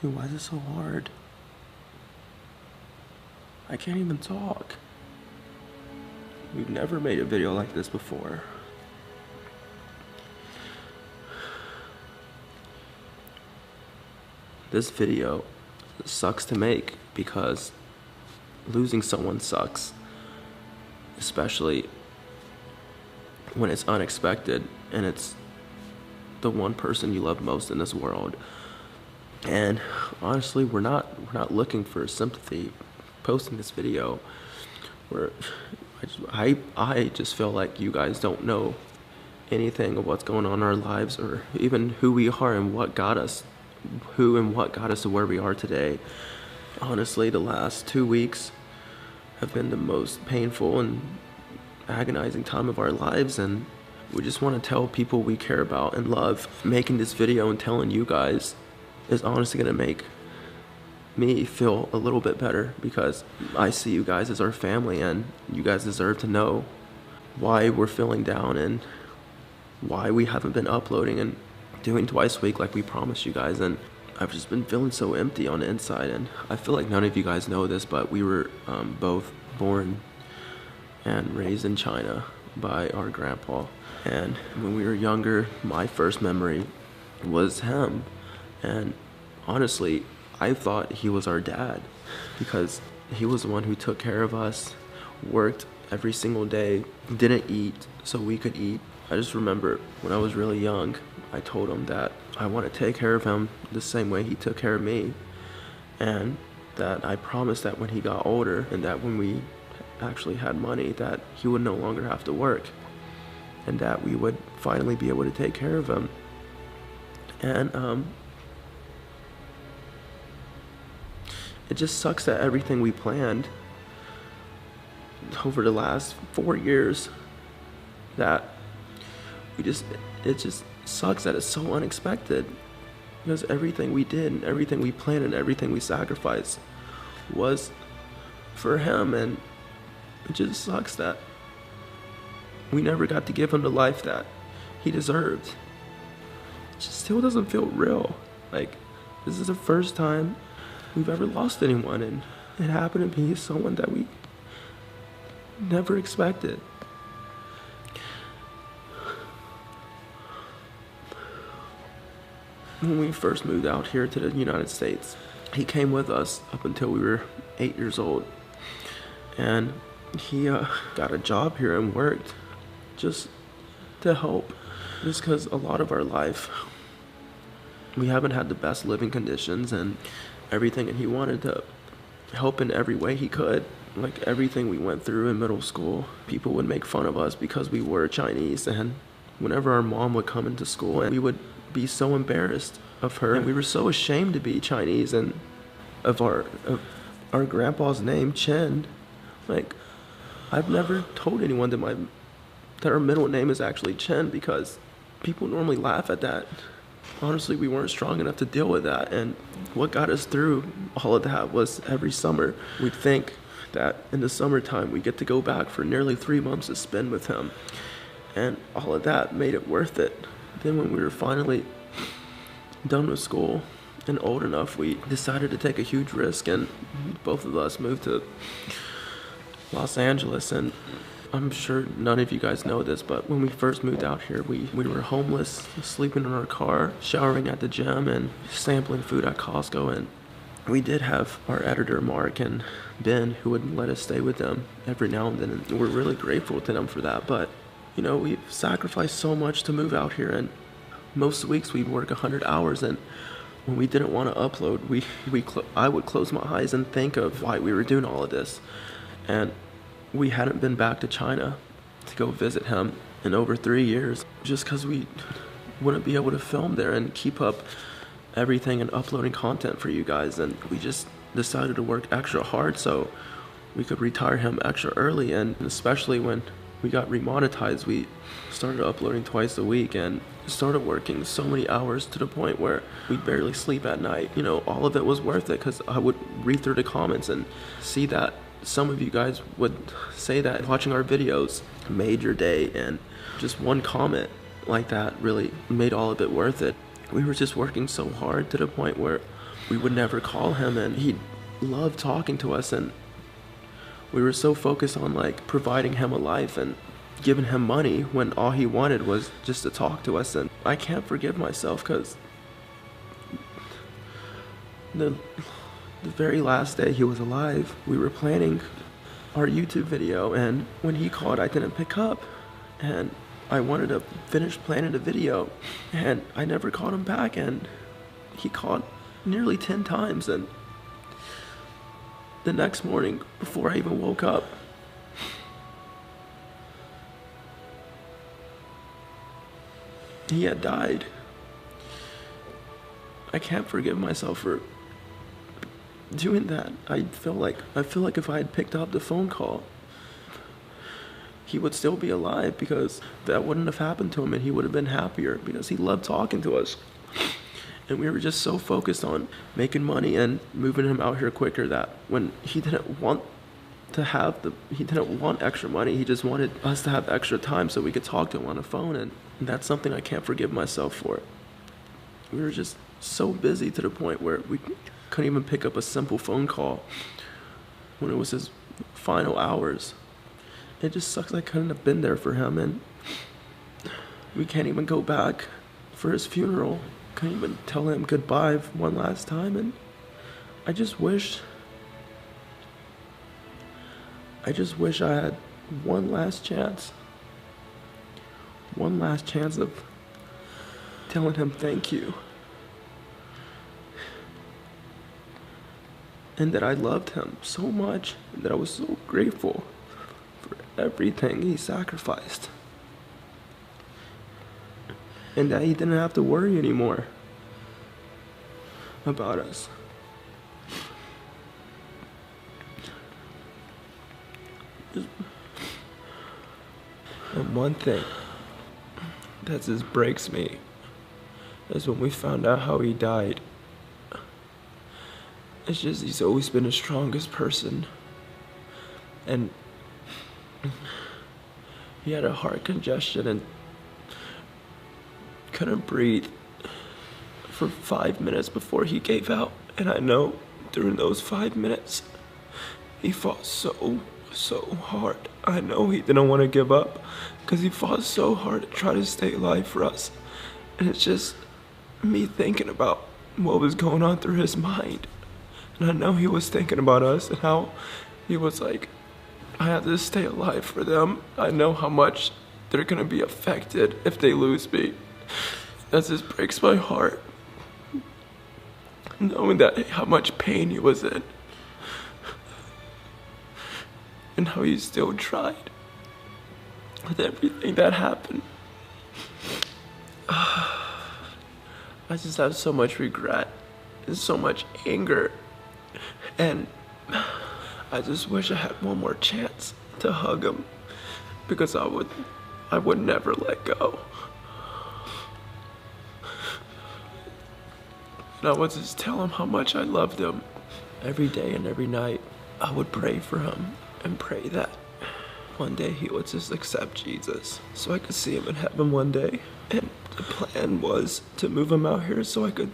Dude, why is it so hard? I can't even talk. We've never made a video like this before. This video sucks to make because losing someone sucks, especially when it's unexpected and it's the one person you love most in this world. And honestly, we're not looking for sympathy posting this video. I just feel like you guys don't know anything of what's going on in our lives, or even who we are and what got us to where we are today. Honestly, the last 2 weeks have been the most painful and agonizing time of our lives, and we just want to tell people we care about and love. Making this video and telling you guys is honestly going to make me feel a little bit better, because I see you guys as our family, and you guys deserve to know why we're feeling down and why we haven't been uploading and doing twice a week like we promised you guys. And I've just been feeling so empty on the inside, and I feel like none of you guys know this, but we were both born and raised in China by our grandpa. And when we were younger, my first memory was him. And honestly, I thought he was our dad, because he was the one who took care of us, worked every single day, didn't eat so we could eat. I just remember when I was really young, I told him that I want to take care of him the same way he took care of me, and that I promised that when he got older and that when we actually had money, that he would no longer have to work, and that we would finally be able to take care of him. And it just sucks that everything we planned over the last 4 years, that it just sucks that it's so unexpected, because everything we did and everything we planned and everything we sacrificed was for him, and it just sucks that we never got to give him the life that he deserved. It just still doesn't feel real. Like, this is the first time we've ever lost anyone, and it happened to be someone that we never expected. When we first moved out here to the United States, he came with us up until we were 8 years old, and he got a job here and worked just to help, just because a lot of our life we haven't had the best living conditions and everything, and he wanted to help in every way he could. Like, everything we went through in middle school, people would make fun of us because we were Chinese, and whenever our mom would come into school, and we would be so embarrassed of her, and we were so ashamed to be Chinese and of our grandpa's name, Chen. Like, I've never told anyone that our middle name is actually Chen, because people normally laugh at that. Honestly, we weren't strong enough to deal with that, and what got us through all of that was every summer we'd think that in the summertime we get to go back for nearly 3 months to spend with him, and all of that made it worth it. Then when we were finally done with school and old enough, we decided to take a huge risk, and both of us moved to Los Angeles. And I'm sure none of you guys know this, but when we first moved out here, we were homeless, sleeping in our car, showering at the gym, and sampling food at Costco. And we did have our editor, Mark, and Ben, who would let us stay with them every now and then, and we're really grateful to them for that. But, you know, we've sacrificed so much to move out here, and most weeks we'd work 100 hours, and when we didn't want to upload, I would close my eyes and think of why we were doing all of this. And we hadn't been back to China to go visit him in over 3 years, just because we wouldn't be able to film there and keep up everything and uploading content for you guys. And we just decided to work extra hard so we could retire him extra early. And especially when we got remonetized, we started uploading twice a week and started working so many hours to the point where we barely sleep at night. You know, all of it was worth it, because I would read through the comments and see that some of you guys would say that watching our videos made your day, and just one comment like that really made all of it worth it. We were just working so hard to the point where we would never call him, and he loved talking to us, and we were so focused on like providing him a life and giving him money when all he wanted was just to talk to us. And I can't forgive myself because the very last day he was alive, we were planning our YouTube video, and when he called, I didn't pick up, and I wanted to finish planning the video, and I never called him back, and he called nearly 10 times, and the next morning, before I even woke up, he had died. I can't forgive myself for doing that. I feel like if I had picked up the phone call, he would still be alive, because that wouldn't have happened to him, and he would have been happier because he loved talking to us. And we were just so focused on making money and moving him out here quicker that when he didn't want extra money, he just wanted us to have extra time so we could talk to him on the phone, and that's something I can't forgive myself for. We were just so busy to the point where we couldn't even pick up a simple phone call when it was his final hours. It just sucks I couldn't have been there for him, and we can't even go back for his funeral. Couldn't even tell him goodbye one last time, and I just wish I had one last chance of telling him thank you, and that I loved him so much, and that I was so grateful for everything he sacrificed, and that he didn't have to worry anymore about us. And one thing that just breaks me is when we found out how he died. It's just, he's always been the strongest person. And he had a heart congestion and couldn't breathe for 5 minutes before he gave out. And I know during those 5 minutes, he fought so hard. I know he didn't want to give up because he fought so hard to try to stay alive for us. And it's just me thinking about what was going on through his mind. And I know he was thinking about us and how he was like, I have to stay alive for them. I know how much they're going to be affected if they lose me. That just breaks my heart, knowing that how much pain he was in and how he still tried with everything that happened. I just have so much regret and so much anger, and I just wish I had one more chance to hug him, because I would never let go. And I would just tell him how much I loved him. Every day and every night, I would pray for him and pray that one day he would just accept Jesus so I could see him in heaven one day. And the plan was to move him out here so I could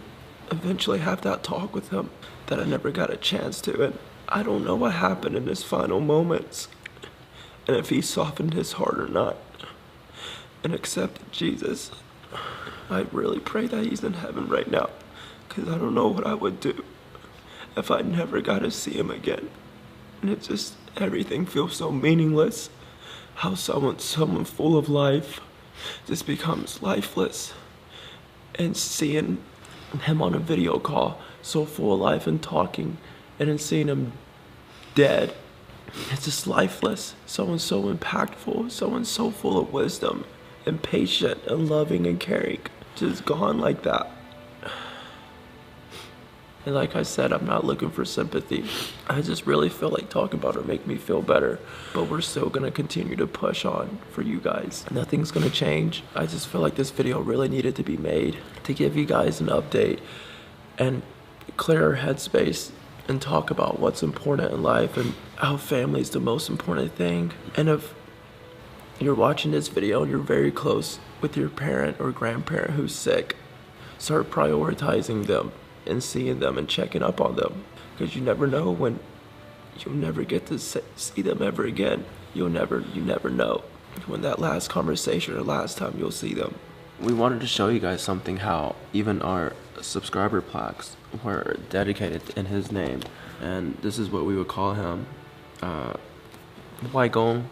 eventually have that talk with him that I never got a chance to. And I don't know what happened in his final moments, and if he softened his heart or not and accepted Jesus. I really pray that he's in heaven right now, because I don't know what I would do if I never got to see him again. And it just, everything feels so meaningless. How someone full of life just becomes lifeless. And seeing him on a video call, so full of life and talking, and then seeing him dead, it's just lifeless. Someone so impactful, someone so full of wisdom and patient and loving and caring, just gone like that. And like I said, I'm not looking for sympathy. I just really feel like talking about it make me feel better. But we're still gonna continue to push on for you guys. Nothing's gonna change. I just feel like this video really needed to be made to give you guys an update and clear our headspace and talk about what's important in life and how family is the most important thing. And if you're watching this video and you're very close with your parent or grandparent who's sick, start prioritizing them. and seeing them and checking up on them. Because you never know when you'll never get to see them ever again. You never know when that last conversation or last time you'll see them. We wanted to show you guys something, how even our subscriber plaques were dedicated in his name. And this is what we would call him. Waigong.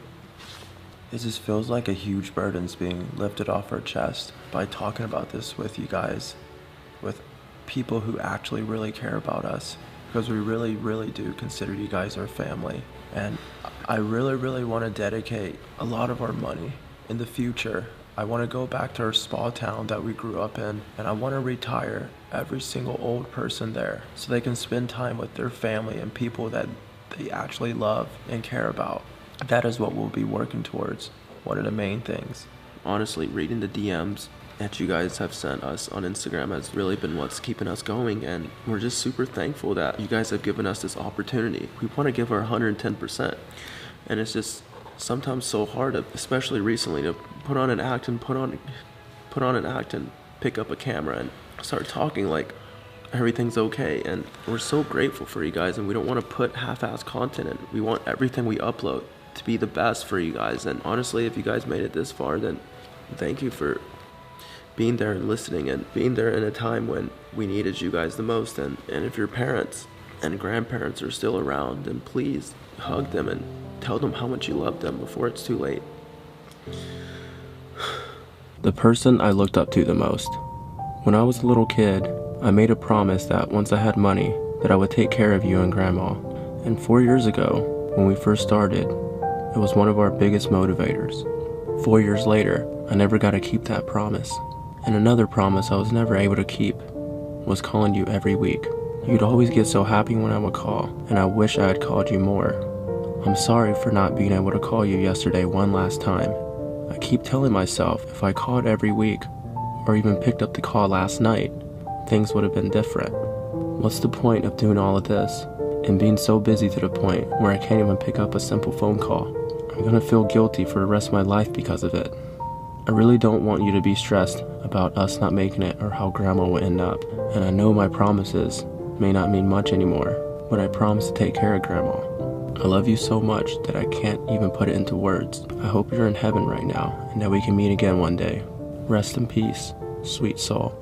It just feels like a huge burden's being lifted off our chest by talking about this with you guys, with people who actually really care about us, because we really, really do consider you guys our family. And I really, really want to dedicate a lot of our money in the future. I want to go back to our small town that we grew up in, and I want to retire every single old person there so they can spend time with their family and people that they actually love and care about. That is what we'll be working towards, one of the main things. Honestly, reading the DMs that you guys have sent us on Instagram has really been what's keeping us going, and we're just super thankful that you guys have given us this opportunity. We want to give our 110%, and it's just sometimes so hard, especially recently, to put on an act and pick up a camera and start talking like everything's okay. And we're so grateful for you guys, and we don't want to put half-ass content in. We want everything we upload to be the best for you guys. And honestly, if you guys made it this far, then thank you for being there and listening, and being there in a time when we needed you guys the most. And if your parents and grandparents are still around, then please hug them and tell them how much you love them before it's too late. The person I looked up to the most. When I was a little kid, I made a promise that once I had money, that I would take care of you and Grandma. And 4 years ago, when we first started, it was one of our biggest motivators. 4 years later, I never got to keep that promise. And another promise I was never able to keep was calling you every week. You'd always get so happy when I would call, and I wish I had called you more. I'm sorry for not being able to call you yesterday one last time. I keep telling myself if I called every week, or even picked up the call last night, things would have been different. What's the point of doing all of this and being so busy to the point where I can't even pick up a simple phone call? I'm gonna feel guilty for the rest of my life because of it. I really don't want you to be stressed about us not making it or how Grandma will end up. And I know my promises may not mean much anymore, but I promise to take care of Grandma. I love you so much that I can't even put it into words. I hope you're in heaven right now and that we can meet again one day. Rest in peace, sweet soul.